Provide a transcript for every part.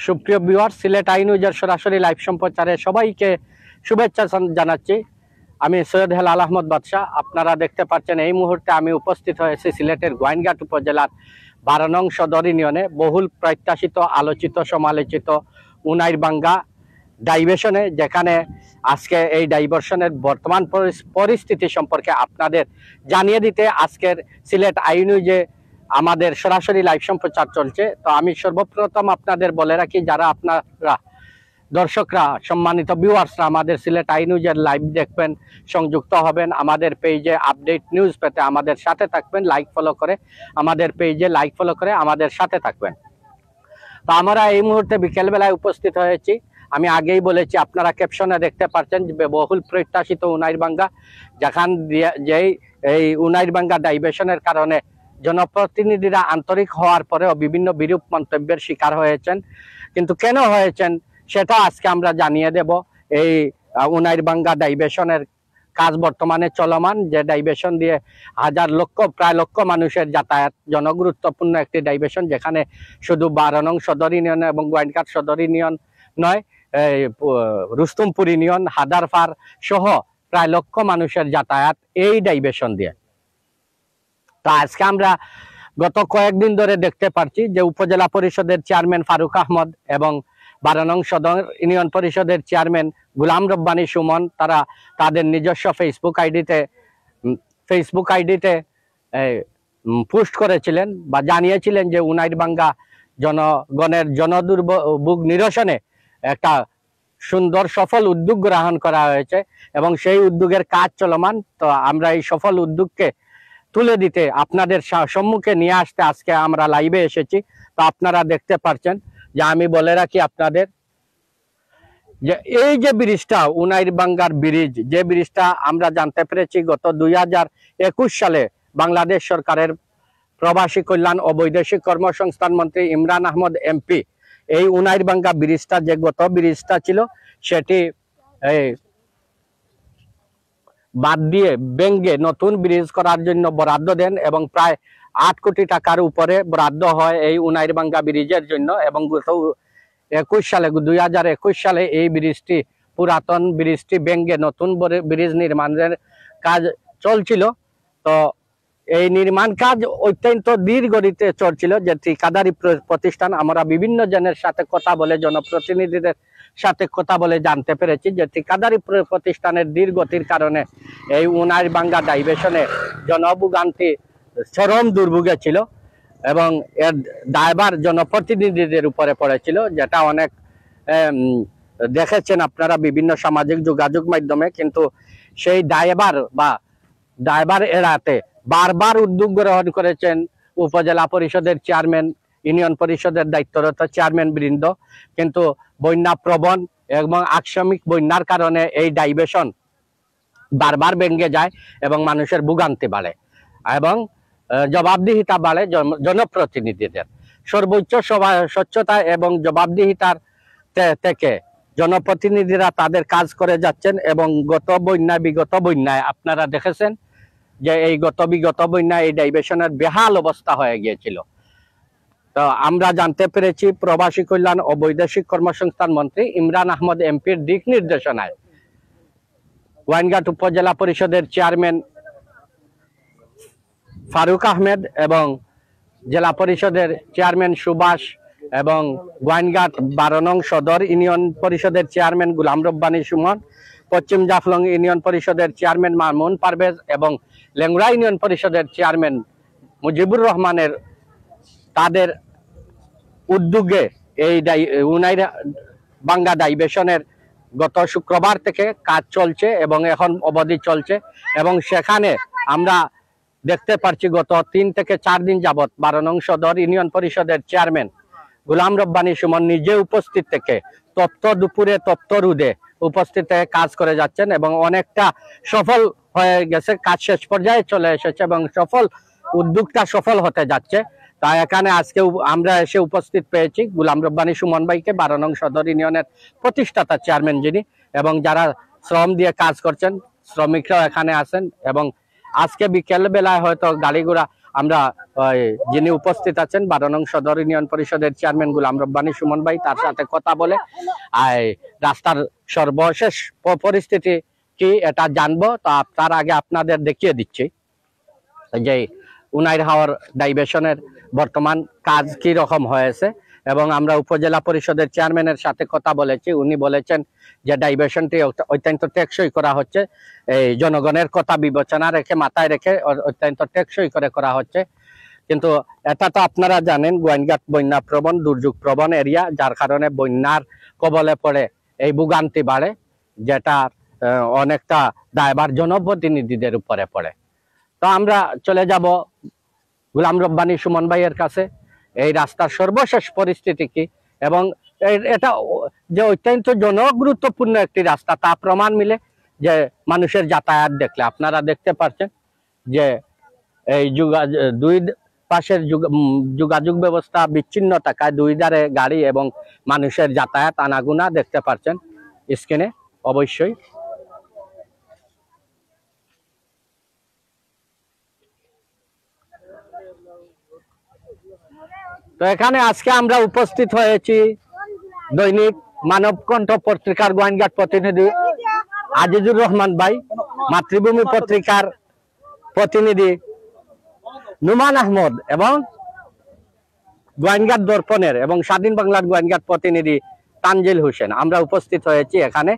সুপ্রিয় viewer, Sylhet I নিউজের সরাসরি লাইভ সম্প্রচারে সবাইকে শুভেচ্ছা জানাচ্ছি। আমি সৈয়দ হেলাল আহমদ বাদশাহ। আপনারা দেখতে পাচ্ছেন এই মুহূর্তে আমি উপস্থিত হয়েছি সিলেটের গোয়াইনঘাট উপজেলার 12 নং সদর ইউনিয়নে বহুল প্রত্যাশিত, আলোচিত, সমালোচিত উনাইরবাঙ্গা ডাইভারশনে, যেখানে আজকে এই ডাইভারশনের বর্তমান পরিস্থিতি সম্পর্কে আপনাদের জানিয়ে দিতে আজকের সিলেট আই নিউজে আমাদের সরাসরি লাইভ সম্প্রচার চলছে। তো আমি সর্বপ্রথম আপনাদের বলে রাখি, যারা আপনারা দর্শকরা, সম্মানিত ভিউয়ার্সরা আমাদের সিলেট আই নিউজের লাইভ দেখবেন, সংযুক্ত হবেন, আমাদের পেজে আপডেট নিউজ পেতে আমাদের সাথে থাকবেন, লাইক ফলো করে আমাদের পেজে লাইক ফলো করে আমাদের সাথে থাকবেন। তো আমরা এই মুহূর্তে বিকেলবেলায় উপস্থিত হয়েছি। আমি আগেই বলেছি, আপনারা ক্যাপশনে দেখতে পাচ্ছেন যে বহুল প্রত্যাশিত উনাইরবাঙ্গা, যেখান যেই এই উনাইরবাঙ্গা ডাইভারশনের কারণে জনপ্রতিনিধিরা আন্তরিক হওয়ার পরেও বিভিন্ন বিরূপ মন্তব্যের শিকার হয়েছেন। কিন্তু কেন হয়েছেন সেটা আজকে আমরা জানিয়ে দেব। এই উনাইরবাঙ্গা ডাইভারশনের কাজ বর্তমানে চলমান, যে ডাইভারশন দিয়ে প্রায় লক্ষ মানুষের যাতায়াত, জনগুরুত্বপূর্ণ একটি ডাইভারশন, যেখানে শুধু 12 নং সদর ইউনিয়ন এবং গোয়াইনঘাট সদর ইউনিয়ন নয়, রুস্তমপুর ইউনিয়ন, হাদারপার সহ প্রায় লক্ষ মানুষের যাতায়াত এই ডাইভারশন দিয়ে। তো আজকে আমরা গত কয়েকদিন ধরে দেখতে পাচ্ছি যে উপজেলা পরিষদের চেয়ারম্যান ফারুক আহমদ এবং 12 নং সদর ইউনিয়ন পরিষদের চেয়ারম্যান গোলাম রব্বানী সুমন, তারা তাদের নিজস্ব ফেসবুক আইডিতে পোস্ট করেছিলেন বা জানিয়েছিলেন যে উনাইরবাঙ্গা জনগণের জনদুর্ভোগ নিরসনে একটা সুন্দর সফল উদ্যোগ গ্রহণ করা হয়েছে এবং সেই উদ্যোগের কাজ চলমান। তো আমরা এই সফল উদ্যোগকে তুলে দিতে, আপনাদের সম্মুখে নিয়ে আসতে আজকে আমরা লাইভে এসেছি। তো আপনারা দেখতে পাচ্ছেন যে আমি বলে রাখি আপনাদের যে এই যে ব্রিজটা, উনাইরবাঙ্গার ব্রিজ, যে ব্রিজটা আমরা জানতে পেরেছি গত 2021 সালে বাংলাদেশ সরকারের প্রবাসী কল্যাণ ও বৈদেশিক কর্মসংস্থান মন্ত্রী ইমরান আহমদ এমপি এই উনাইরবাঙ্গা ব্রিজটা, যে গত ব্রিজটা ছিল, সেটি বাদ দিয়ে ভেঙে নতুন ব্রিজ করার জন্য বরাদ্দ দেন এবং প্রায় 8 কোটি টাকার উপরে বরাদ্দ হয় এই উনাইরবাঙ্গা ব্রিজের জন্য। এবং গত 2021 সালে এই ব্রিজটি, পুরাতন ব্রিজটি ভেঙে নতুন ব্রিজ নির্মাণের কাজ চলছিল। তো এই নির্মাণ কাজ অত্যন্ত দীর্ঘগতিতে চলছিল, যে ঠিকাদারি প্রতিষ্ঠান, আমরা বিভিন্ন জনের সাথে কথা বলে, জনপ্রতিনিধিদের সাথে কথা বলে জানতে পেরেছি যে ঠিকাদারি প্রতিষ্ঠানের দীর্ঘগতির কারণে এই উনাইরবাঙ্গা ডাইভারশনে জনভোগান্তি চরম দুর্ভোগে ছিল এবং এর দায়ভার জনপ্রতিনিধিদের উপরে পড়েছিল, যেটা অনেক দেখেছেন আপনারা বিভিন্ন সামাজিক যোগাযোগ মাধ্যমে। কিন্তু সেই দায়ভার এড়াতে বারবার উদ্যোগ গ্রহণ করেছেন উপজেলা পরিষদের চেয়ারম্যান, ইউনিয়ন পরিষদের দায়িত্বরত চেয়ারম্যান বৃন্দ। কিন্তু বন্যা প্রবণ এবং আকস্মিক বন্যার কারণে এই ডাইভারশন বারবার ভেঙে যায় এবং মানুষের ভোগান্তি বাড়ে এবং জবাবদিহিতা বাড়ে জনপ্রতিনিধিদের। সর্বোচ্চ স্বচ্ছতা এবং জবাবদিহিতার থেকে জনপ্রতিনিধিরা তাদের কাজ করে যাচ্ছেন এবং বিগত বন্যায় আপনারা দেখেছেন যে এই বিগত বন্যায় এই ডাইভারশনের বেহাল অবস্থা হয়ে গিয়েছিল। তো আমরা জানতে পেরেছি প্রবাসী কল্যাণ ও বৈদেশিক কর্মসংস্থান মন্ত্রী ইমরান আহমদ এমপির দিক নির্দেশনায় গোয়াইনঘাট উপজেলা পরিষদের চেয়ারম্যান ফারুক আহমেদ এবং জেলা পরিষদের চেয়ারম্যান সুভাষ এবং গোয়াইনঘাট 12 নং সদর ইউনিয়ন পরিষদের চেয়ারম্যান গোলাম রব্বানী সুমন, পশ্চিম জাফলং ইউনিয়ন পরিষদের চেয়ারম্যান মামুন পারভেজ এবং লেংরা ইউনিয়ন পরিষদের চেয়ারম্যান মুজিবুর রহমানের, তাদের উদ্যোগে এই উনাইরবাঙ্গা ডাইভারশনের গত শুক্রবার থেকে কাজ চলছে এবং এখন অবধি চলছে। এবং সেখানে আমরা দেখতে পাচ্ছি গত 3 থেকে 4 দিন যাবৎ 12 নং সদর ইউনিয়ন পরিষদের চেয়ারম্যান গোলাম রব্বানী সুমন নিজে উপস্থিত থেকে তপ্ত দুপুরে তপ্ত রোদে উপস্থিত থেকে কাজ করে যাচ্ছেন এবং অনেকটা সফল হয়ে গেছে, কাজ শেষ পর্যায়ে চলে এসেছে এবং উদ্যোগটা সফল হতে যাচ্ছে। তাই এখানে আজকে আমরা এসে উপস্থিত পেয়েছি গোলাম রব্বানী সুমন ভাইকে, 12 নং সদর ইউনিয়নের প্রতিষ্ঠাতা চেয়ারম্যান যিনি, এবং যারা শ্রম দিয়ে কাজ করছেন শ্রমিকরাও এখানে আছেন। এবং আজকে বিকেল বেলায় হয়তো গাড়ি ঘোড়া আমরা যিনি উপস্থিত আছেন 12 নং সদর ইউনিয়ন পরিষদের চেয়ারম্যান গোলাম রব্বানী সুমন ভাই, তার সাথে কথা বলে রাস্তার সর্বশেষ পরিস্থিতি কি এটা জানবো। তো তার আগে আপনাদের দেখিয়ে দিচ্ছি যে উনাইর হাওর ডাইভারশনের বর্তমান কাজ কি রকম হয়েছে, এবং আমরা উপজেলা পরিষদের চেয়ারম্যানের সাথে কথা বলেছি। উনি বলেছেন যে ডাইভারশনটি অত্যন্ত টেকসই করা হচ্ছে, এই জনগণের কথা বিবেচনা রেখে মাথায় রেখে অত্যন্ত টেকসই করে করা হচ্ছে। কিন্তু এটা তো আপনারা জানেন গোয়াইনঘাট বন্যা প্রবণ দুর্যোগ প্রবণ এরিয়া, যার কারণে বন্যার কবলে পড়ে এই ভোগান্তি বাড়ে, যেটা অনেকটা দায়ভার জনপ্রতিনিধিদের উপরে পড়ে। তো আমরা চলে যাব গোলাম রব্বানী সুমন ভাইয়ের কাছে, এই রাস্তার সর্বশেষ পরিস্থিতি কি, এবং এটা যে অত্যন্ত জনগুরুত্বপূর্ণ একটি রাস্তা তা প্রমাণ মিলে যে মানুষের যাতায়াত দেখলে আপনারা দেখতে পাচ্ছেন যে এই দুই পাশের যোগাযোগ ব্যবস্থা বিচ্ছিন্ন থাকায় দুই ধারে গাড়ি এবং মানুষের যাতায়াত আনাগোনা দেখতে পাচ্ছেন স্ক্রিনে অবশ্যই। তো এখানে আজকে আমরা উপস্থিত হয়েছি দৈনিক মানবকণ্ঠ পত্রিকার গোয়াইনঘাট প্রতিনিধি আজিজুর রহমান ভাই, মাতৃভূমি পত্রিকার প্রতিনিধি নুমান আহমদ, এবং গোয়াইনঘাট দর্পণের এবং স্বাধীন বাংলার গোয়াইনঘাট প্রতিনিধি তানজিল হোসেন। আমরা উপস্থিত হয়েছি এখানে।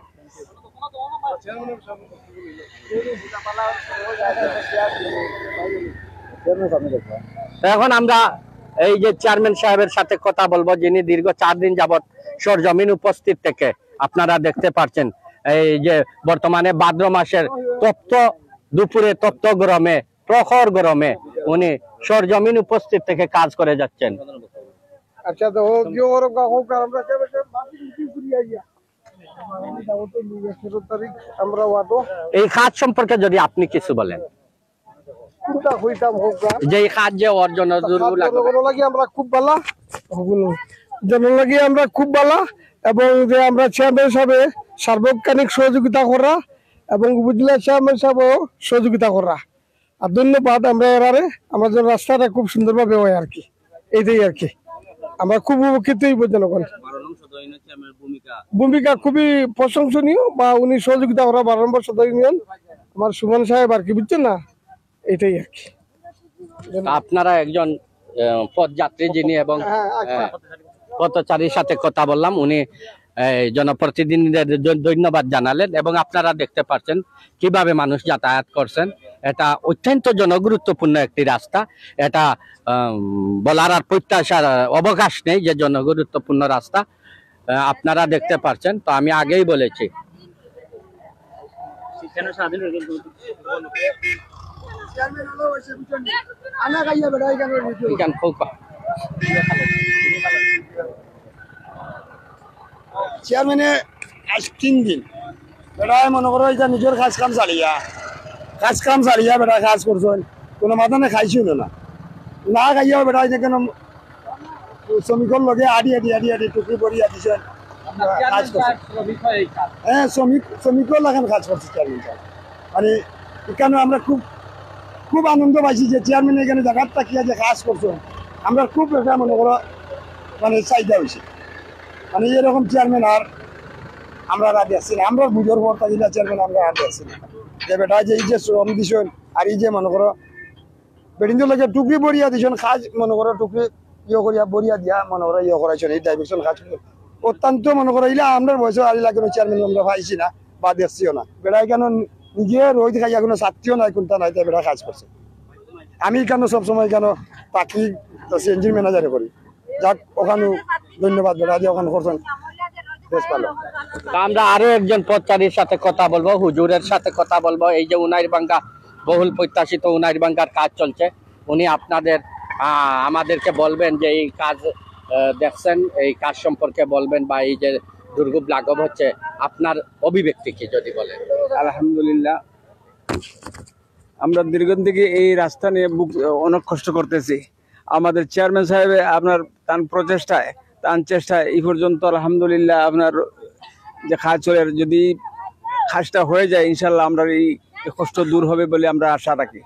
এখন আমরা এই যে চেয়ারম্যান সাহেবের সাথে কথা বলবো, যিনি দীর্ঘ 4 দিন যাবৎ সরজমিন উপস্থিত থেকে আপনারা দেখতে পাচ্ছেন এই যে বর্তমানে ভাদ্র মাসের তপ্ত দুপুরে তপ্ত গরমে প্রখর গরমে উনি সরজমিন উপস্থিত থেকে কাজ করে যাচ্ছেন। আচ্ছা, তো এই কাজ সম্পর্কে যদি আপনি কিছু বলেন, যে এই কাজ যে ওর জন্য আমরা খুব ভালো জনলাগি আমরা খুব ভালো, এবং যে আমরা চেয়ারম্যান সাহেব সার্বক্ষণিক সহযোগিতা করা এবং উপজেলা চেয়ারম্যান সাহেব সহযোগিতা করা, আর ধন্যবাদ। আমরা এরারে আমাদের রাস্তাটা খুব সুন্দরভাবে হয় আর কি, এইটাই আর কি। আমরা খুব উপকৃত হইব, জনগণ ভূমিকা খুবই প্রশংসনীয়, বা উনি সহযোগিতা করা 12 নম্বর সদর ইউনিয়ন আমার সুমন সাহেব আর কি, বুঝছেন না, এটাই আর কি। আপনারা একজন পথযাত্রী যিনি এবং পথচারীর সাথে কথা বললাম, উনি জনপ্রতিনিধিদের ধন্যবাদ জানালেন, এবং আপনারা দেখতে পাচ্ছেন কিভাবে মানুষ যাতায়াত করছেন। এটা অত্যন্ত জনগুরুত্বপূর্ণ একটি রাস্তা, এটা বলার আর প্রত্যাশার অবকাশ নেই যে জনগুরুত্বপূর্ণ রাস্তা আপনারা দেখতে পাচ্ছেন। তো আমি আগেই বলেছি চেয়ারম্যানে আজ 3 দিন বেড়ায় মনে করো এটা নিজের কাজ কাম চালিয়া বেড়া কাজ করছেন, কোনো মাদানে খাইছিল না খাইয়াও বেড়াই যে কেন শ্রমিকর লগে আড়ি টুকরি বড়িয়া দিছেন কাজ করছেন। হ্যাঁ, শ্রমিকও লাগান কাজ করছে চেয়ারম্যান। মানে এখানে আমরা খুব আনন্দ পাইছি যে চেয়ারম্যান এখানে জায়গার তাকিয়া যে কাজ করছেন, আমরা খুব এটা মনে করো মানে চাহিদা হয়েছে। মানে এরকম চেয়ারম্যান আর আমরা রাজি আসছি না, আমরা বুঝোর পর থাকিলা চেয়ারম্যান আমরা রাজি আসছি না, যে বেটা যে এই যে শ্রম দিছেন আর এই যে মনে করো বেডিংদের লগে টুকরি বড়িয়া দিছেন কাজ, মনে করো টুকরি করিয়া বড়িয়া দিয়া মনে করো করাইছেন এই ডাইভারশন কাজ অত্যন্ত মনে করো ইলা আমরা বয়স আর ইলা কোনো চেয়ারম্যান আমরা পাইছি না বা দেখছিও না। বেড়া কেন নিজে রোহিত খাইয়া কোনো ছাত্রীও নাই, কোনটা নাই, তাই বেড়া কাজ করছে। আমি কেন সবসময় কেন পাখি এনজিন ম্যানেজারে করি, যাক ওখানে ধন্যবাদ বেড়া যে ওখানে করছেন, বেশ ভালো। আমরা আরো একজন পথচারীর সাথে কথা বলবো, হুজুরের সাথে কথা বলবো। এই যে উনাইরভাঙ্গা বহুল প্রত্যাশিত উনাইরভাঙ্গার কাজ চলছে, উনি আপনাদের আমাদেরকে বলবেন যে এই কাজ দেখছেন, এই কাজ সম্পর্কে বলবেন, বা এই যে দুর্ভোগ লাঘব হচ্ছে আপনার অভিব্যক্তি কি যদি বলেন। আলহামদুলিল্লাহ, আমরা দীর্ঘদিন থেকে এই রাস্তা নিয়ে অনেক কষ্ট করতেছি। আমাদের চেয়ারম্যান সাহেব আপনার তার প্রচেষ্টায় চেষ্টায় এই পর্যন্ত আলহামদুলিল্লাহ আপনার যে কাজ চলে, যদি কাজটা হয়ে যায় ইনশাল্লাহ আমরা এই কষ্ট দূর হবে বলে আমরা আশা রাখি।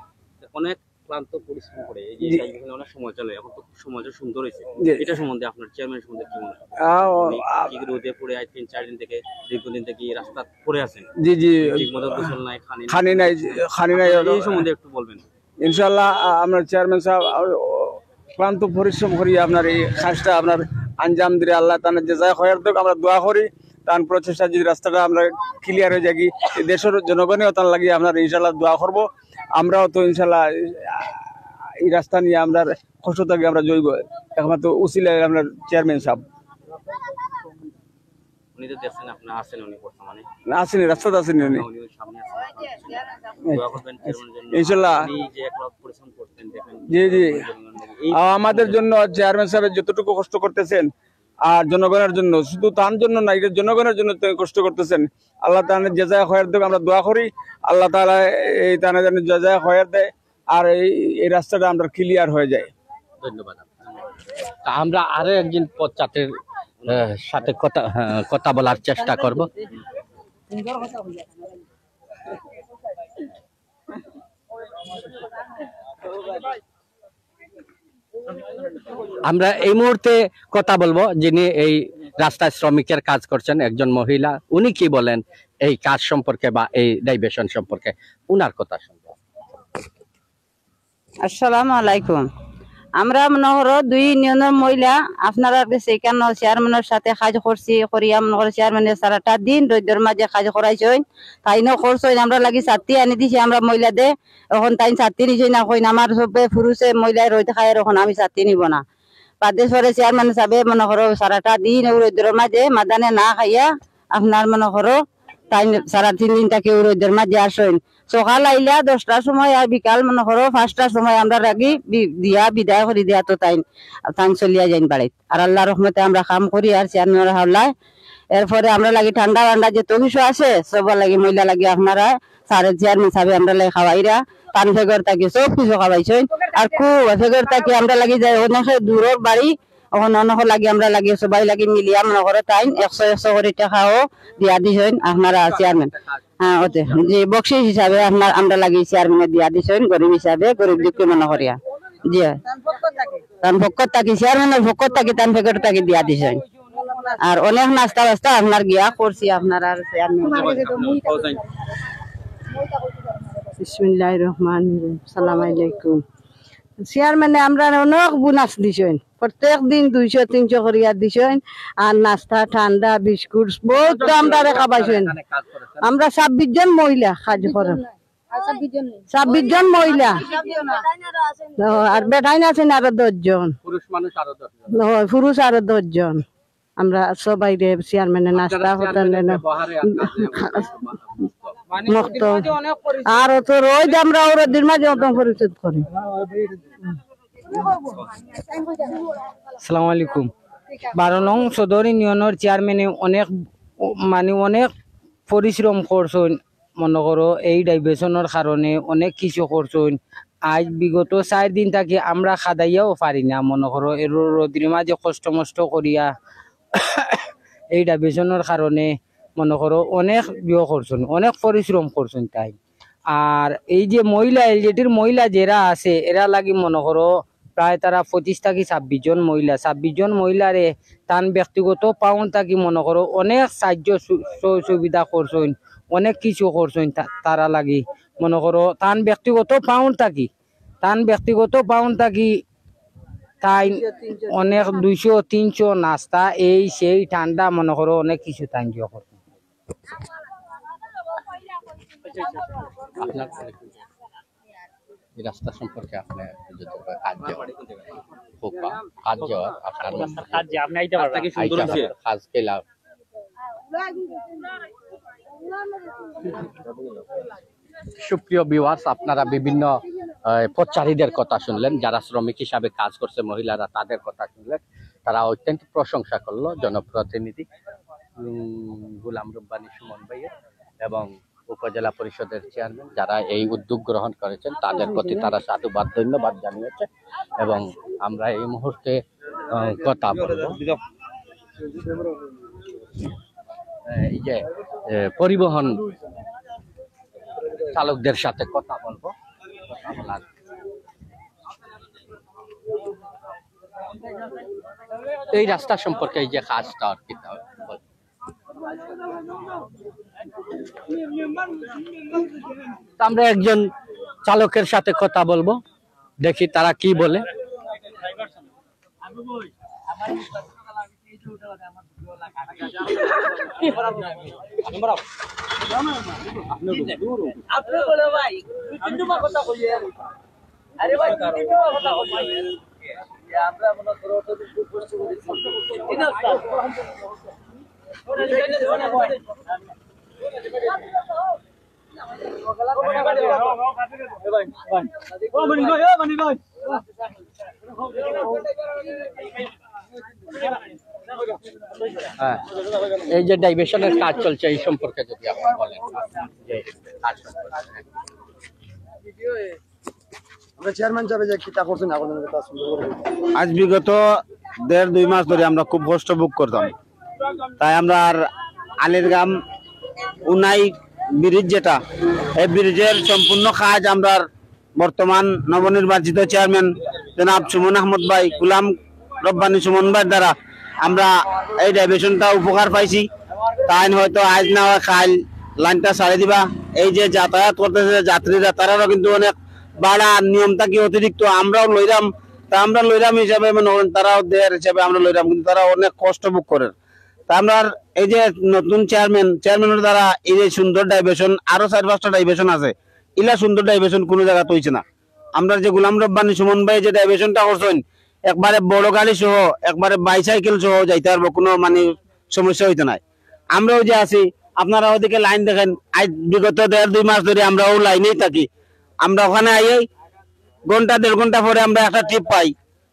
অনেক ক্লান্ত পরিশ্রম করে এই যে জি। এখানে অনেক সময় চলে এখন তো সমাজও সুন্দর হয়েছে জি। এটা সম্বন্ধে আপনার চেয়ারম্যান সম্বন্ধে কি মনে হয়? আহ, উনি আহ, কি রোদে পড়ে আজ 3-4 দিন থেকে দীর্ঘদিন থেকে এই রাস্তা পড়ে আছেন জি জি ঠিক মতো গোসল নাই খানি নাই খানি নাই এই সম্বন্ধে একটু বলবেন। ইনশাল্লাহ আপনার চেয়ারম্যান সাহেব ক্লান্ত পরিশ্রম করি আপনার এই কাজটা আপনার আঞ্জাম দিলে আল্লাহ তার যে যায় হয়ার দেখ আমরা দোয়া করি তার প্রচেষ্টা যদি রাস্তাটা আমরা ক্লিয়ার হয়ে যাই এই দেশের জনগণেও তার লাগিয়ে আপনার ইনশাল্লাহ দোয়া করবো আমরাও তো ইনশাল্লাহ এই রাস্তা নিয়ে আমরা কষ্ট থাকি আমরা জৈব একমাত্র উচিলায় আপনার চেয়ারম্যান সাহেব উনি তো দেখছেন আপনার আছেন উনি বর্তমানে আসেনি রাস্তাতে আসেনি উনি উনি ওই সামনে আছেন দোয়া করবেন চেয়ারম্যানের জন্য ইনশাল্লাহ উনি যে একলা পরিশ্রম করতেন দেখেন জি জি এই আমাদের জন্য চেয়ারম্যান সাহেব যতটুকু কষ্ট করতেছেন আর জনগণের জন্য শুধু তার জন্য না এটা জনগণের জন্য তিনি কষ্ট করতেছেন আল্লাহ তাআলা জাযা খয়র দেয় আমরা দোয়া করি আল্লাহ তাআলা এই তাআলা যেন জাযা খয়র দেয় আর এই রাস্তাটা আমরা ক্লিয়ার হয়ে যায় ধন্যবাদ তা আমরা আরো একজন পশ্চাতের সাথে কথা বলার চেষ্টা করব। আমরা এই মুহূর্তে কথা বলবো যিনি এই রাস্তায় শ্রমিকের কাজ করছেন, একজন মহিলা। উনি কি বলেন এই কাজ সম্পর্কে বা এই ডাইভেশন সম্পর্কে, উনার কথা শুনবো। আসসালামু আলাইকুম। আমরা মনে করো 2 ইউনিয়নের মহিলা আপনারা সেখানে চেয়ারম্যানের সাথে কাজ করছি করিয়া মনে করো চেয়ারম্যানের সারাটা দিন রোদের মাঝে কাজ করাইছেন তাই না করছেন আমরা লাগি ছাত্রী আনি দিছি আমরা মহিলাদের এখন তাই ছাত্রী নিছে না কইন আমার সবে পুরুষে মহিলায় রোদ খায় এখন আমি ছাত্রী নিব না বাদেশ্বরে চেয়ারম্যান সাহেব মনে করো সারাটা দিন রোদের মাঝে মাদানে না খাইয়া আপনার মনে করো তাই সারা 3 দিন তাকে রোদের মাঝে আসেন সকাল আইলা 10টার সময় আর বিকাল মনে করো 5টার সময় আমরা রাগি দিয়া বিদায় করে দিয়া তো তাই চলিয়া যাইন বাড়িত আর আল্লাহ রহমতে আমরা কাম করি আর চেয়ারম্যানের হাওলায় এরপরে আমরা লাগি ঠান্ডা ঠান্ডা যে তো কিছু আছে সবার লাগি মহিলা লাগি আপনারা সারে চেয়ারম্যান সাহেব আমরা লাগি খাওয়াইরা পান ফেগর তাকে সব কিছু খাওয়াইছেন আর খুব ফেগর তাকে আমরা লাগি যাই অনেক দূরের বাড়ি এখন অনেক লাগি আমরা লাগি সবাই লাগি মিলিয়া মনে করো তাই 100 করে টাকাও দিয়া দিছেন আপনারা চেয়ারম্যান হ্যাঁ ওতে যে বকশিস হিসাবে আপনার আমরা লাগি চেয়ারম্যানে দিয়া দিছেন গরিব হিসাবে গরিব দুঃখী মনে করিয়া জি তান পক্ষ থাকি চেয়ারম্যানের পক্ষ থাকি তান ফেগর তাকে দিয়া দিছেন আর অনেক নাস্তা বাস্তা আপনার গিয়া করছি আপনার আর বিসমিল্লাহির রহমানির রহিম সালাম আলাইকুম চেয়ারম্যানে আমরা অনেক বোনাস দিছেন প্রত্যেক দিন 200-300 করিয়া দিছেন আর নাস্তা ঠান্ডা বিস্কুট বহুত আমরা খাবাইছেন আমরা 26 জন মহিলা কাজ করেন 26 জন মহিলা আর বেটাইন আছেন আরো 10 জন পুরুষ মানুষ আরো 10 জন। পুরুষ আরো 10 জন আমরা সবাই চেয়ারম্যানের নাস্তা হতেন আর তো রোজ আমরা ওদের মাঝে অত পরিচিত করি আসসালামু আলাইকুম 12 নং সদর ইউনিয়নের চেয়ারম্যানে অনেক মানে অনেক পরিশ্রম করছেন মনে করো এই ডাইভেশনের কারণে অনেক কিছু করছেন আজ বিগত 4 দিন থাকি আমরা খাদাইয়াও পারি না মনে করো এর রোদের মাঝে কষ্ট মষ্ট করিয়া এই ডাইভেশনের কারণে মনে করো অনেক বিয়ে করছেন অনেক পরিশ্রম করছেন তাই আর এই যে মহিলা এলজেটির মহিলা যারা আছে এরা লাগি মনে করো প্রায় তারা 25 থেকে 26 জন মহিলা 26 জন মহিলারে তান ব্যক্তিগত পাউন্ড থাকি মনে করো অনেক সাহায্য সুবিধা করছেন অনেক কিছু করছেন তারা লাগি মনে করো তান ব্যক্তিগত পাউন্ড থাকি তাই অনেক 200-300 নাস্তা এই সেই ঠান্ডা মনে করো অনেক কিছু সাহায্য করছেন আপনার এই রাস্তা সম্পর্কে আপনি যদি কাজ কেলা সুপ্রিয় ভিউয়ার্স, আপনারা বিভিন্ন পথচারীদের কথা শুনলেন, যারা শ্রমিক হিসাবে কাজ করছে মহিলারা, তাদের কথা শুনলেন। তারা অত্যন্ত প্রশংসা করলো জনপ্রতিনিধি গোলাম রব্বানী সুমন ভাইয়ের এবং উপজেলা পরিষদের চেয়ারম্যান যারা এই উদ্যোগ গ্রহণ করেছেন তাদের প্রতি তারা সাধুবাদ ধন্যবাদ জানিয়েছে। এবং আমরা এই মুহূর্তে কথা বলবো এই যে পরিবহন চালকদের সাথে কথা বলবো। কথা বলার এই রাস্তা সম্পর্কে এই যে কাজটা আর কি তা বল। তা আমরা একজন চালকের সাথে কথা বলবো, দেখি তারা কি বলে। হ্যাঁ, এই যে ডাইভার্সনের কাজ চলছে এই সম্পর্কে যদি আপনি বলেন যে কাজ সম্পর্কে। আমরা চেয়ারম্যান সাহেব যে কিতা করছেন এখন তা সুন্দর করে আজ বিগত 1.5-2 মাস ধরে আমরা খুব কষ্ট ভোগ করতাম, তাই আমরা আর আলীরগাম উনাই ব্রিজ যেটা, এই ব্রিজের সম্পূর্ণ কাজ আমরা বর্তমান নবনির্বাচিত চেয়ারম্যান জনাব সুমন আহমদ ভাই, গুলাম রব্বানী সুমন ভাই দ্বারা আমরা এই ডাইভার্সনটা উপকার পাইছি। তাই হয়তো আজ না হয় কাল লাইনটা ছাড়ে দিবা। এই যে যাতায়াত করতেছে যাত্রীরা, তারাও কিন্তু অনেক ভাড়া নিয়মটা কি অতিরিক্ত, আমরাও লইলাম, তা আমরা লইলাম হিসাবে মনে করেন তারাও দেয়ার হিসাবে আমরা লইলাম, কিন্তু তারা অনেক কষ্ট ভোগ করেন। তা আমরা এই যে নতুন চেয়ারম্যানের দ্বারা এই যে সুন্দর ডাইভার্সন, আরো 4-5টা ডাইভার্সন আছে, ইলা সুন্দর ডাইভার্সন কোনো জায়গা হইছে না। আমরা যে গুলাম রব্বানী সুমন ভাই যে ডাইভার্সনটা করছেন, একবারে বড় গাড়ি সহ একবারে বাইসাইকেল সহ যাইতে পারবো, কোনো মানে সমস্যা হইতে নাই। আমরাও যে আছি, আপনারা ওদিকে লাইন দেখেন, আজ বিগত 1.5-2 মাস ধরে আমরাও লাইনেই থাকি। আমরা ওখানে আইয়াই 1-1.5 ঘন্টা পরে আমরা একটা ট্রিপ পাই।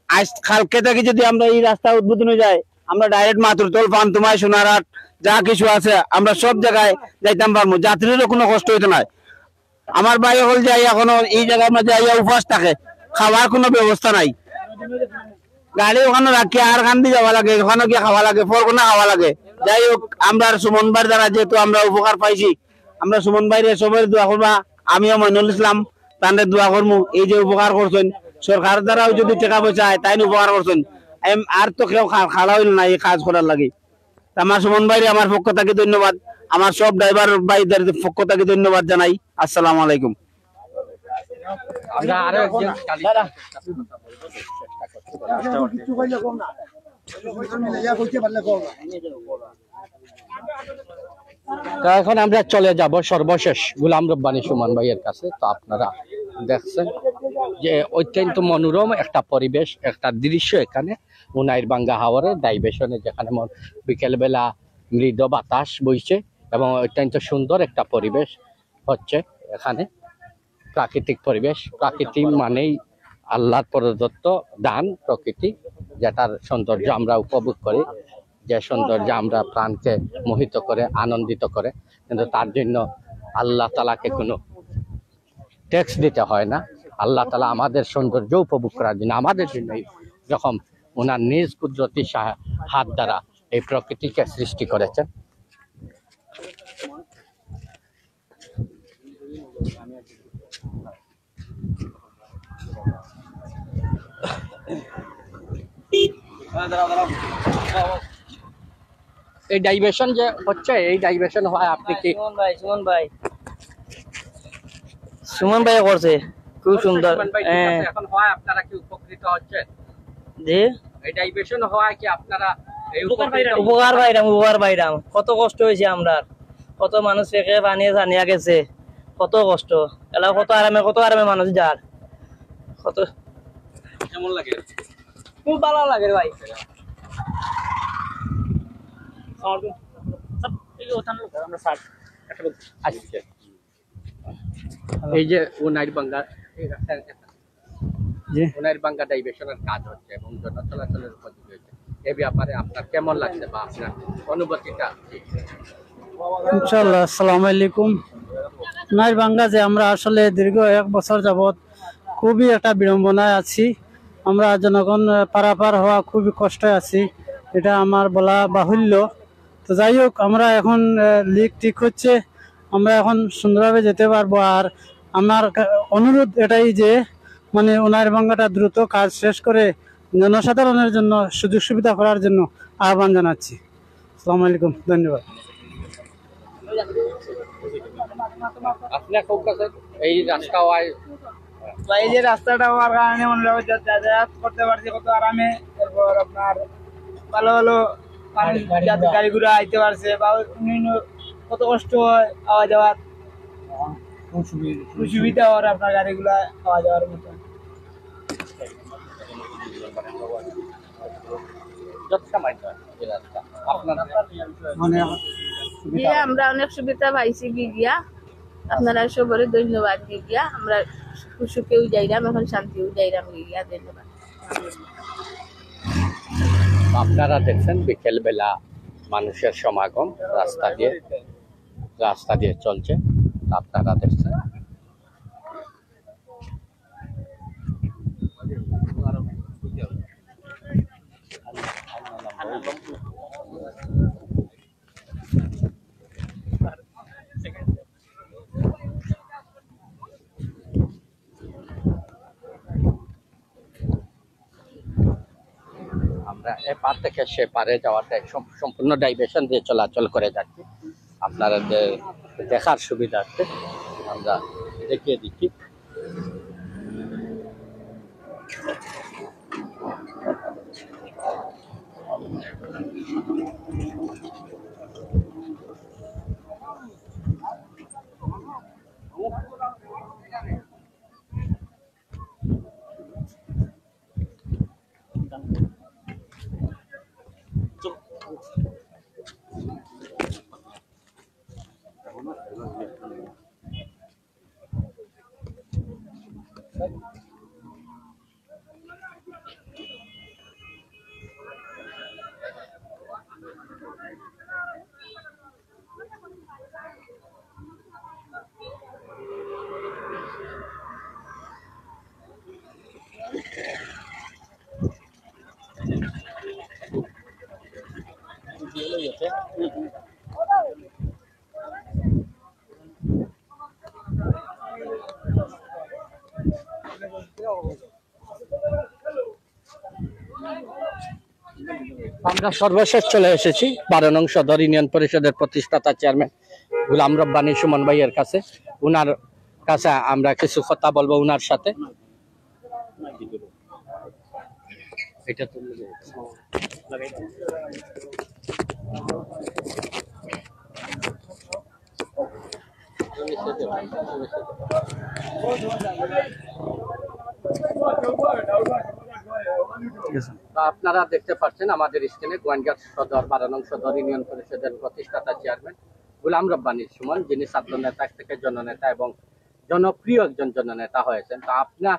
আজ কালকে থেকে যদি আমরা এই রাস্তা উদ্বোধনে যাই, আমরা ডাইরেক্ট মাতুরতল, পান্তুমাই, সোনারহাট যা কিছু আছে আমরা সব জায়গায় যাইতাম পারবো, যাত্রীরও কোনো কষ্ট হইতে নাই। আমার ভাই হল যে এখনো এই জায়গার মধ্যে আইয়া উপাস থাকে, খাওয়ার কোনো ব্যবস্থা নাই। গাড়ি ওখানে রাখি আর খান দিয়ে যাওয়া লাগে, ওখানে গিয়ে খাওয়া লাগে, ফরগোনা খাওয়া লাগে। যাই হোক, আমরা সুমন ভাইয়ের দ্বারা যেহেতু আমরা উপকার পাইছি, আমরা সুমন ভাইয়ের সবের দোয়া করবা। আমিও মইনুল ইসলাম তাদের দোয়া করবো, এই যে উপকার করছেন সরকার দ্বারাও যদি টাকা পয়সা আয় তাই উপকার করছেন, আর তো কেউ খাড়া হইল না এই কাজ করার লাগে। আমার সুমন ভাই আমার পক্ষ থেকে ধন্যবাদ, আমার সব ড্রাইভার ভাইদের পক্ষ থেকে ধন্যবাদ জানাই। আসসালামু আলাইকুম। আমরা আরো একজন কিছু কইলে কম না ইয়া কইতে পারলে কম না। তো এখন আমরা চলে যাব সর্বশেষ গুলাম রব্বানী সুমন ভাইয়ের কাছে। তো আপনারা দেখছেন যে অত্যন্ত মনোরম একটা পরিবেশ, একটা দৃশ্য এখানে উনাইর বাঙ্গা হাওরে ডাইভার্সনে, যেখানে বিকেলবেলা মৃদু বাতাস বইছে এবং অত্যন্ত সুন্দর একটা পরিবেশ হচ্ছে এখানে। প্রাকৃতিক পরিবেশ, প্রকৃতি মানেই আল্লাহর প্রদত্ত দান প্রকৃতি, যেটার সৌন্দর্য আমরা উপভোগ করি, যে সৌন্দর্য আমরা প্রাণকে মোহিত করে আনন্দিত করে, কিন্তু তার জন্য আল্লাহ তাআলাকে কোনো ট্যাক্স দিতে হয় না। আল্লাহ তাআলা আমাদের সৌন্দর্য উপভোগ করার জন্য আমাদের জন্য যখন ওনার নিজ কুদরতি হাত দ্বারা এই প্রকৃতিকে সৃষ্টি করেছেন। এই ডাইভার্সন যে হচ্ছে, এই ডাইভার্সন হয় আপনি কি সুমন ভাই করছে খুব সুন্দর। এখন হয় আপনারা কি উপকৃত হচ্ছেন? জি, এই ডাইভার্সন হয় কি আপনারা উপকার পাইরাম। কত কষ্ট হয়েছে আমরা, কত মানুষ একে পানিয়ে জানিয়া গেছে, কত কষ্ট এলা, কত আরামে মানুষ যার, কত কেমন লাগে? খুব ভালো লাগে ভাই। আচ্ছা, এই যে উনাইর বাঙ্গা উনাইর বাঙ্গা ডাইভার্সনের কাজ হচ্ছে এবং জন চলাচলের উপযোগী হচ্ছে, এ ব্যাপারে আপনার কেমন লাগছে বা আপনার অনুভূতিটা? ইনশাআল্লাহ, আসসালামু আলাইকুম। উনাইর বাঙ্গা যে আমরা আসলে দীর্ঘ 1 বছর যাবত খুবই একটা বিড়ম্বনায় আছি, আমরা জনগণ পারাপার হওয়া খুবই কষ্টে আছি, এটা আমার বলা বাহুল্য। তো যাই হোক, আমরা এখন লিক ঠিক হচ্ছে, আমরা এখন সুন্দরভাবে যেতে পারবো। আর আমার অনুরোধ এটাই যে মানে উনাইর বাঙ্গাটা দ্রুত কাজ শেষ করে জনসাধারণের জন্য সুযোগ সুবিধা করার জন্য আহ্বান জানাচ্ছি। আসসালামু আলাইকুম, ধন্যবাদ। আপনার খুব কাছে এই রাস্তা হয় এই যে রাস্তাটা হওয়ার কারণে মনে হয় যাতায়াত করতে পারছি কত আরামে। এরপর আপনার ভালো ভালো মানুষ গাড়ি ঘোড়া আইতে পারছে, বা অন্যান্য কত কষ্ট হয় আওয়া যাওয়ার, সুবিধা হওয়ার আপনার গাড়িগুলা আওয়া যাওয়ার মতো। আমরা অনেক সুবিধা পাইছি গিয়া, আপনারা সবরে ধন্যবাদ গিয়া। আমরা সুখেও যাইলাম, এখন শান্তিও যাইলাম গিয়া, ধন্যবাদ। আপনারা দেখছেন বিকেল বেলা মানুষের সমাগম রাস্তা দিয়ে চলছে, আপনারা দেখছেন। আমরা এপার থেকে সে পারে যাওয়াটা সম্পূর্ণ ডাইভার্সন দিয়ে চলাচল করে যাচ্ছি। আপনারা দেখার সুবিধার্থে আমরা দেখিয়ে দিচ্ছি। আমরা সর্বশেষ চলে এসেছি 12 নং সদর ইউনিয়ন পরিষদের প্রতিষ্ঠাতা চেয়ারম্যান গোলাম রব্বানী সুমন ভাইয়ের কাছে। উনার কাছে আমরা কিছু কথা বলবো উনার সাথে। এটা তো আপনারা দেখতে পাচ্ছেন আমাদের স্ক্রিনে গোয়েন্দাঘাট সদর 12 নং সদর ইউনিয়ন পরিষদের প্রতিষ্ঠাতা চেয়ারম্যান গোলাম রব্বানী সুমন, যিনি ছাত্র নেতা থেকে জননেতা এবং জনপ্রিয় একজন জননেতা হয়েছেন। তো আপনার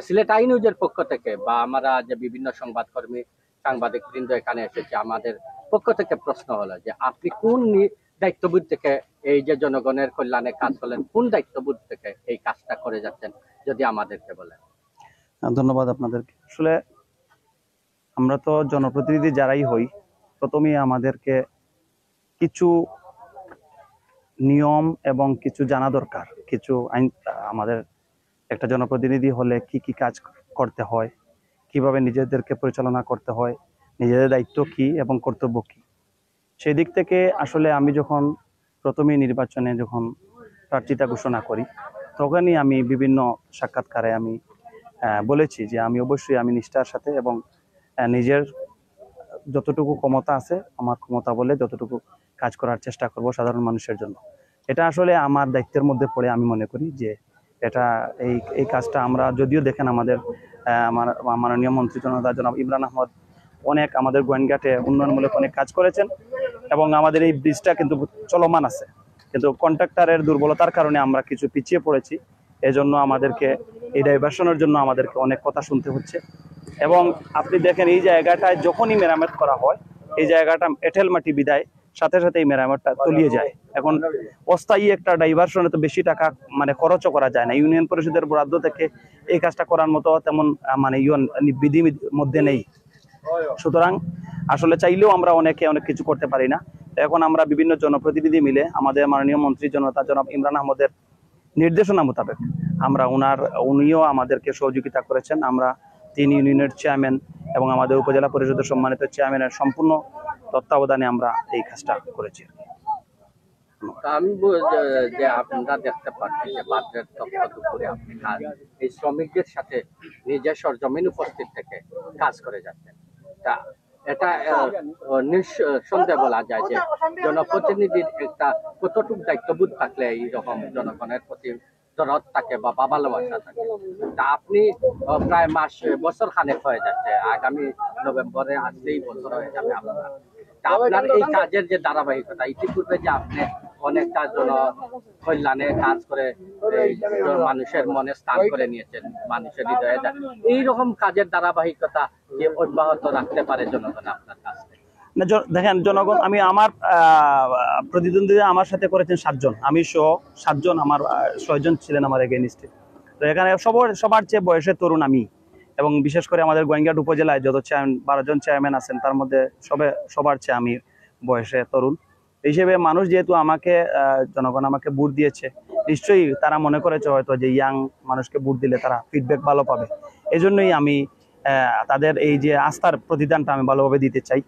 সিলেট আই নিউজের পক্ষ থেকে বা আমরা যে বিভিন্ন সংবাদকর্মী সাংবাদিক বৃন্দ এখানে এসেছে, আমাদের পক্ষ থেকে প্রশ্ন হলো যে আপনি কোন দায়িত্ববোধ থেকে এই যে জনগণের কল্যাণে কাজ করলেন, কোন দায়িত্ববোধ থেকে এই কাজটা করে যাচ্ছেন, যদি আমাদেরকে বলেন। ধন্যবাদ আপনাদেরকে। আসলে আমরা তো জনপ্রতিনিধি যারাই হই, প্রথমেই আমাদেরকে কিছু নিয়ম এবং কিছু জানা দরকার। কিছু আইন, আমাদের একটা জনপ্রতিনিধি হলে কি কি কাজ করতে হয়, কিভাবে নিজেদেরকে পরিচালনা করতে হয়, নিজেদের দায়িত্ব কি এবং কর্তব্য কি। সেই দিক থেকে আসলে আমি যখন প্রথমেই নির্বাচনে যখন প্রার্থিতা ঘোষণা করি, তখনই আমি বিভিন্ন সাক্ষাৎকারে আমি বলেছি যে আমি অবশ্যই আমি নিষ্ঠার সাথে এবং নিজের যতটুকু ক্ষমতা আছে আমার ক্ষমতা বলে যতটুকু কাজ করার চেষ্টা করব সাধারণ মানুষের জন্য। এটা আসলে আমার দায়িত্বের মধ্যে পড়ে। আমি মনে করি যে এটা এই কাজটা আমরা যদিও দেখেন আমাদের মাননীয় মন্ত্রী জনাব ইমরান আহমদ অনেক আমাদের গোয়েন্দাঘাটে উন্নয়নমূলক অনেক কাজ করেছেন এবং আমাদের এই ব্রিজটা কিন্তু চলমান আছে, কিন্তু কন্ট্রাক্টরের দুর্বলতার কারণে আমরা কিছু পিছিয়ে পড়েছি। এজন্য আমাদেরকে এই ডাইভার্সনের জন্য আমাদেরকে অনেক কথা শুনতে হচ্ছে। এবং আপনি দেখেন এই জায়গাটায় যখনই মেরামত করা হয়, এই জায়গাটা এঁটেল মাটি বিদায় সাথে সাথে এই মেরামতটা তলিয়ে যায়। এখন অস্থায়ী একটা ডাইভার্সনে তো বেশি টাকা খরচও করা যায় না। ইউনিয়ন পরিষদের বরাদ্দ থেকে এই কাজটা করার মতো তেমন বিধির মধ্যে নেই। সুতরাং আসলে চাইলেও আমরা অনেক কিছু করতে পারি না। এখন আমরা বিভিন্ন জনপ্রতিনিধি মিলে আমাদের মাননীয় মন্ত্রী জনাব ইমরান আহমদের নির্দেশনা মোতাবেক উনিও আমাদেরকে সহযোগিতা করেছেন। আমরা 3 ইউনিয়নের চেয়ারম্যান এবং আমাদের উপজেলা পরিষদের সম্মানিত চেয়ারম্যানের সম্পূর্ণ তত্ত্বাবধানে আমরা এই কাজটা করেছি। তা আমি যে আপনারা দেখতে পাচ্ছি যে বাজারের দুপুরে আপনি কাজ এই শ্রমিকদের সাথে নিজের সরজমিন উপস্থিত থেকে কাজ করে যাচ্ছেন। তা এটা নিঃসন্দেহে বলা যায় যে জনপ্রতিনিধির একটা কতটুকু দায়িত্ববোধ থাকলে এইরকম জনগণের প্রতি দরদ থাকে বা ভালোবাসা থাকে। তা আপনি প্রায় বছর খানেক হয়ে যাচ্ছে, আগামী নভেম্বরে আসলেই বছর হয়ে যাবে আপনার। আপনার এই কাজের যে ধারাবাহিকতা, ইতিপূর্বে যে আপনি অনেকটা জন কল্যাণে কাজ করে মানুষের মনে স্থান করে নিয়েছেন, মানুষের হৃদয়ে, এইরকম কাজের ধারাবাহিকতা যে অব্যাহত রাখতে পারে জনগণ আপনার কাছ থেকে? দেখেন, জনগণ, আমি আমার প্রতিদ্বন্দ্বীরা আমার সাথে করেছেন 7 জন, আমি সহ 7 জন, আমার 6 জন ছিলেন আমার এগেইনস্টে। তো এখানে সবার চেয়ে বয়সে তরুণ আমি, এবং বিশেষ করে আমাদের গোয়েঙ্গাট উপজেলায় যত 12 জন চেয়ারম্যান আছেন তার মধ্যে সবার চেয়ে আমি বয়সে তরুণ। এই হিসেবে মানুষ যেহেতু আমাকে, জনগণ আমাকে ভোট দিয়েছে, নিশ্চয়ই তারা মনে করেছে হয়তো যে ইয়াং মানুষকে ভোট দিলে তারা ফিডব্যাক ভালো পাবে। এই জন্যই আমি তাদের এই যে আস্থার প্রতিদানটা আমি ভালোভাবে দিতে চাই।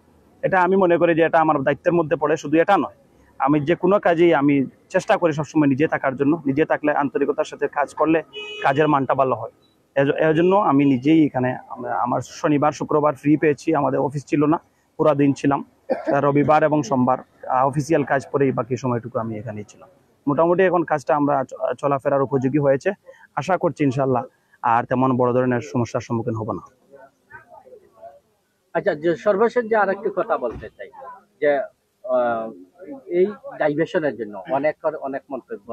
এটা আমি মনে করি যে এটা আমার দায়িত্বের মধ্যে পড়ে। শুধু এটা নয়, আমি যে কোনো কাজেই আমি চেষ্টা করি সবসময় নিজে থাকার জন্য। নিজে থাকলে, আন্তরিকতার সাথে কাজ করলে কাজের মানটা ভালো হয়। এর জন্য আমি নিজেই এখানে, আমার শনিবার শুক্রবার ফ্রি পেয়েছি, আমাদের অফিস ছিল না, পুরা দিন ছিলাম। রবিবার এবং সোমবার অফিসিয়াল কাজ করেই বাকি সময়টুকু আমি এখানেই ছিলাম। মোটামুটি এখন কাজটা আমরা চলাফেরার উপযোগী হয়েছে। আশা করছি ইনশাল্লাহ আর তেমন বড় ধরনের সমস্যার সম্মুখীন হব না। আচ্ছা, যে সর্বশেষ যে আরেকটি কথা বলতে চাই যে এই ডাইভার্সনের জন্য অনেক মন্তব্য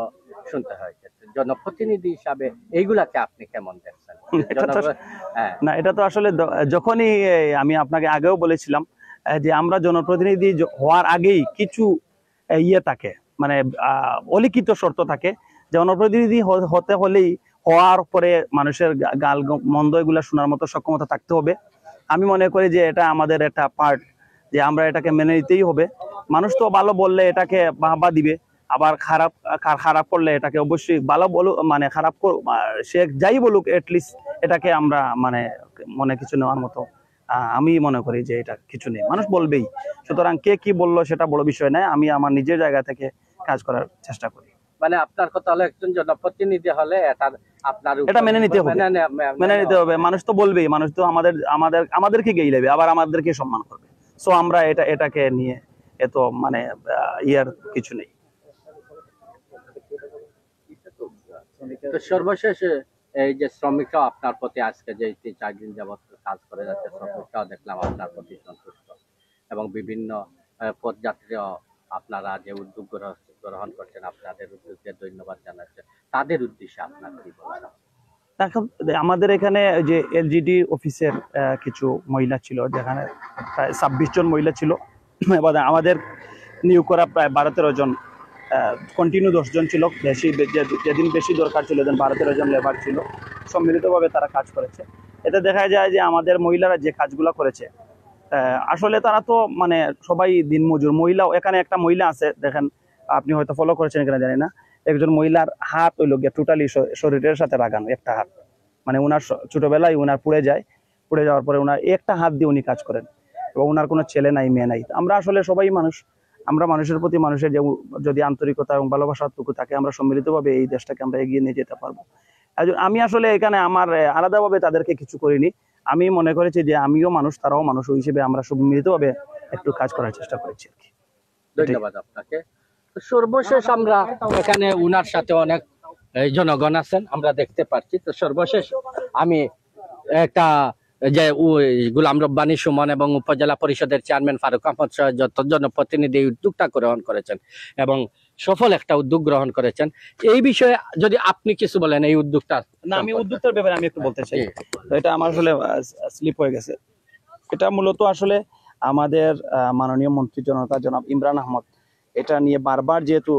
শুনতে হয়েছে। জনপ্রতিনিধি হিসাবে এইগুলাকে আপনি কেমন দেখছেন? না, এটা তো আসলে যখনই আমি আপনাকে আগেও বলেছিলাম যে আমরা জনপ্রতিনিধি হওয়ার আগেই কিছু থাকে, মানে অলিখিত শর্ত থাকে। জনপ্রতিনিধি হতে হলেই হওয়ার পরে মানুষের গাল মন্দ এগুলা শোনার মতো সক্ষমতা থাকতে হবে। আমি মনে করি যে এটা আমাদের একটা পার্ট, যে আমরা এটাকে মেনে নিতেই হবে। মানুষ তো ভালো বললে এটাকে বাহবা দিবে, আবার খারাপ করলে এটাকে অবশ্যই ভালো বলুক, মানে খারাপ সে যাই বলুক, এটলিস্ট এটাকে আমরা মানে মনে কিছু নেওয়ার মতো আমি মনে করি যে এটা কিছু নেই, মানুষ বলবেই। সুতরাং কে কি বললো সেটা বড় বিষয় নয়, আমি আমার নিজের জায়গা থেকে কাজ করার চেষ্টা করি। মানে আপনার কথা হলো একজন জনপ্রতিনিধি হলে এটা মেনে নিতে হবে। মানুষ তো বলবেই, মানুষ তো আমাদেরকে গেই দেবে, আবার আমাদেরকে সম্মান করবে। সো আমরা এটাকে নিয়ে এত মানে ইয়ার কিছু নেই। তো সর্বশেষ এই যে শ্রমিকরাও আপনার প্রতি আজকে যে 3-4 দিন যাবত কাজ করে যাচ্ছে, শ্রমিকরাও দেখলাম আপনার প্রতি সন্তুষ্ট, এবং বিভিন্ন পদযাত্রীও আপনারা যে উদ্যোগ গ্রহণ করছেন, আপনাদের উদ্যোগকে ধন্যবাদ জানাচ্ছেন। তাদের উদ্দেশ্যে আপনার কি বলবেন? এখন আমাদের এখানে যে এলজিডি অফিসের কিছু মহিলা ছিল, যেখানে প্রায় 26 জন মহিলা ছিল, এবার আমাদের নিয়োগ করা প্রায় 12-13 জন, কন্টিনিউ 10 জন ছিল। যেদিন বেশি দরকার ছিল যেদিন 12-13 জন লেবার ছিল, সম্মিলিতভাবে তারা কাজ করেছে। এতে দেখা যায় যে আমাদের মহিলারা যে কাজগুলো করেছে, আসলে তারা তো মানে সবাই দিনমজুর। মহিলা, এখানে একটা মহিলা আছে, দেখেন আপনি হয়তো ফলো করেছেন এখানে জানি না, একজন মহিলার হাত হইল গিয়ে টোটালি শরীরের সাথে লাগানো একটা হাত, মানে উনার ছোটবেলায় উনার পুড়ে যাওয়ার পরে উনার একটা হাত দিয়ে উনি কাজ করেন, এবং উনার কোনো ছেলে নাই মেয়ে নাই। আমরা আসলে সবাই মানুষ, আমরা মানুষের প্রতি মানুষের যে যদি আন্তরিকতা এবং ভালোবাসাটুকু থাকে, আমরা সম্মিলিতভাবে এই দেশটাকে আমরা এগিয়ে নিয়ে যেতে পারবো। আমি আসলে এখানে আমার আলাদাভাবে তাদেরকে কিছু করিনি। আমি মনে করেছি যে আমিও মানুষ, তারাও মানুষ, ওই হিসেবে আমরা সম্মিলিতভাবে একটু কাজ করার চেষ্টা করেছি আর কি। ধন্যবাদ আপনাকে। সর্বশেষ আমরা এখানে উনার সাথে অনেক জনগণ আছেন, আমরা দেখতে পাচ্ছি। তো সর্বশেষ আমি একটা যে গোলাম রব্বানী সুমন এবং উপজেলা পরিষদের চেয়ারম্যান ফারুক আহমদ সহ যত জনপ্রতিনিধি গ্রহণ করেছেন এবং সফল একটা উদ্যোগ গ্রহণ করেছেন, এই বিষয়ে যদি আপনি কিছু বলেন এই উদ্যোগটা। না, আমি উদ্যোগটার ব্যাপারে আমি একটু বলতে চাই। তো এটা আমার আসলে স্লিপ হয়ে গেছে। এটা মূলত আসলে আমাদের মাননীয় মন্ত্রী জনাব ইমরান আহমদ, এটা নিয়ে বারবার যেহেতু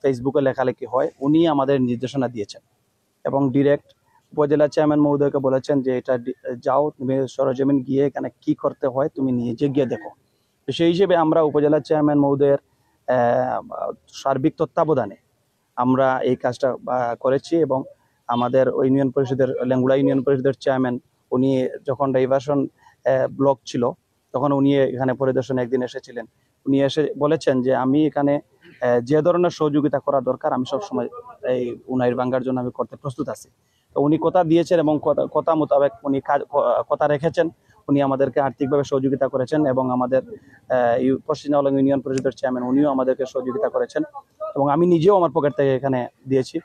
ফেসবুকে লেখালেখি হয়, উনি আমাদের নির্দেশনা দিয়েছেন এবং ডিরেক্ট উপজেলা চেয়ারম্যান মহোদয়কে বলেছেন যে এটা যাও, তুমি সরজমিন গিয়ে এখানে কি করতে হয় তুমি নিজে গিয়ে দেখো। তো সেই হিসেবে আমরা উপজেলা চেয়ারম্যান মহোদয়ের সার্বিক তত্ত্বাবধানে আমরা এই কাজটা করেছি, এবং আমাদের ইউনিয়ন পরিষদের লেঙ্গুড়া ইউনিয়ন পরিষদের চেয়ারম্যান উনি যখন ডাইভার্সন ব্লক ছিল, তখন উনি এখানে পরিদর্শনে একদিন এসেছিলেন। উনি এসে বলেছেন যে আমি এখানে যে ধরনের সহযোগিতা করা দরকার আমি সবসময় এই উনাইর ভাঙ্গার জন্য আমি করতে প্রস্তুত আছি। তো উনি কথা দিয়েছেন এবং কথা মোতাবেক উনি কথা রেখেছেন। উনি আমাদেরকে আর্থিকভাবে সহযোগিতা করেছেন এবং আমাদের পশ্চিম নওলং ইউনিয়ন পরিষদের চেয়ারম্যান উনিও আমাদেরকে সহযোগিতা করেছেন এবং আমি নিজেও আমার পকেট থেকে এখানে দিয়েছি।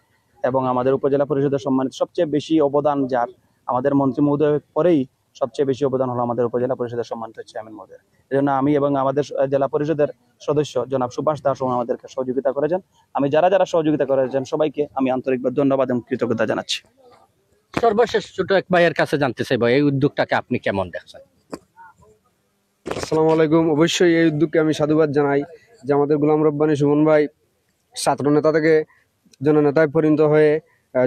এবং আমাদের উপজেলা পরিষদের সম্মানিত সবচেয়ে বেশি অবদান যার, আমাদের মন্ত্রী মহোদয়ের পরেই সবচেয়ে বেশি অবদান হলো আমাদের উপজেলা পরিষদের সম্মানিত চেয়ারম্যান মহোদয়। এই জন্য আমি এবং আমাদের জেলা পরিষদের সদস্য জনাব সুভাষ দাস আমাদেরকে সহযোগিতা করেছেন। আমি যারা যারা সহযোগিতা করেছেন সবাইকে আমি আন্তরিকভাবে ধন্যবাদ এবং কৃতজ্ঞতা জানাচ্ছি। সর্বশেষ ছোট এক ভাইয়ের কাছে জানতে চাইবো, এই উদ্যোগটাকে আপনি কেমন দেখছেন? আসসালামু আলাইকুম। অবশ্যই এই উদ্যোগকে আমি সাধুবাদ জানাই যে আমাদের গোলাম রব্বানী সুমন ভাই ছাত্র নেতা থেকে জননেতায় পরিণত হয়ে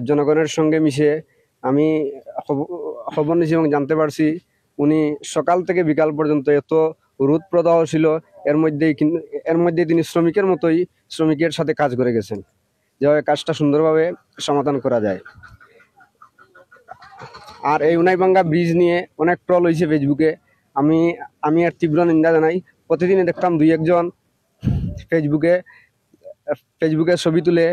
জনগণের সঙ্গে মিশে, আমি খবর নিয়েছি এবং জানতে পারছি উনি সকাল থেকে বিকাল পর্যন্ত এত রোদ প্রদাহ ছিল, এর মধ্যে তিনি শ্রমিকের মতোই শ্রমিকের সাথে কাজ করে গেছেন, যেভাবে কাজটা সুন্দরভাবে সমাধান করা যায়। আর এই উনাইভাঙ্গা ব্রিজ নিয়ে অনেক ট্রল হয়েছে ফেসবুকে, আমি আর তীব্র নিন্দা জানাই। প্রতিদিনে দেখতাম দুই একজন ফেসবুকে ছবি তুলে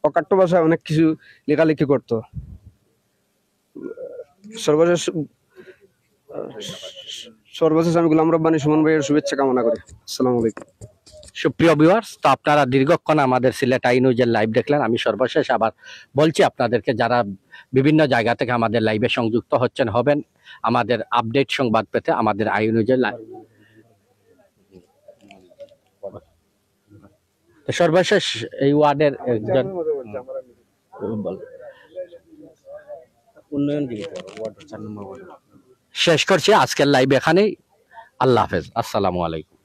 অকাট্য ভাষায় অনেক কিছু লেখালেখি করতো। সর্বশেষ আমি গোলাম রব্বানী সুমন ভাইয়ের শুভেচ্ছা কামনা করি। আসসালামু আলাইকুম। সুপ্রিয় ভিউয়ার্স, তো আপনারা দীর্ঘক্ষণ আমাদের সিলেট আই নিউজের লাইভ দেখলেন। আমি সর্বশেষ আবার বলছি আপনাদেরকে, যারা বিভিন্ন জায়গা থেকে আমাদের লাইভে সংযুক্ত হবেন আমাদের আপডেট সংবাদ পেতে আমাদের আই নিউজের লাইভ। সর্বশেষ এই ওয়ার্ডের একজন উন্নয়ন শেষ করছি আজকের লাইভ এখানেই। আল্লাহ হাফেজ, আসসালামু আলাইকুম।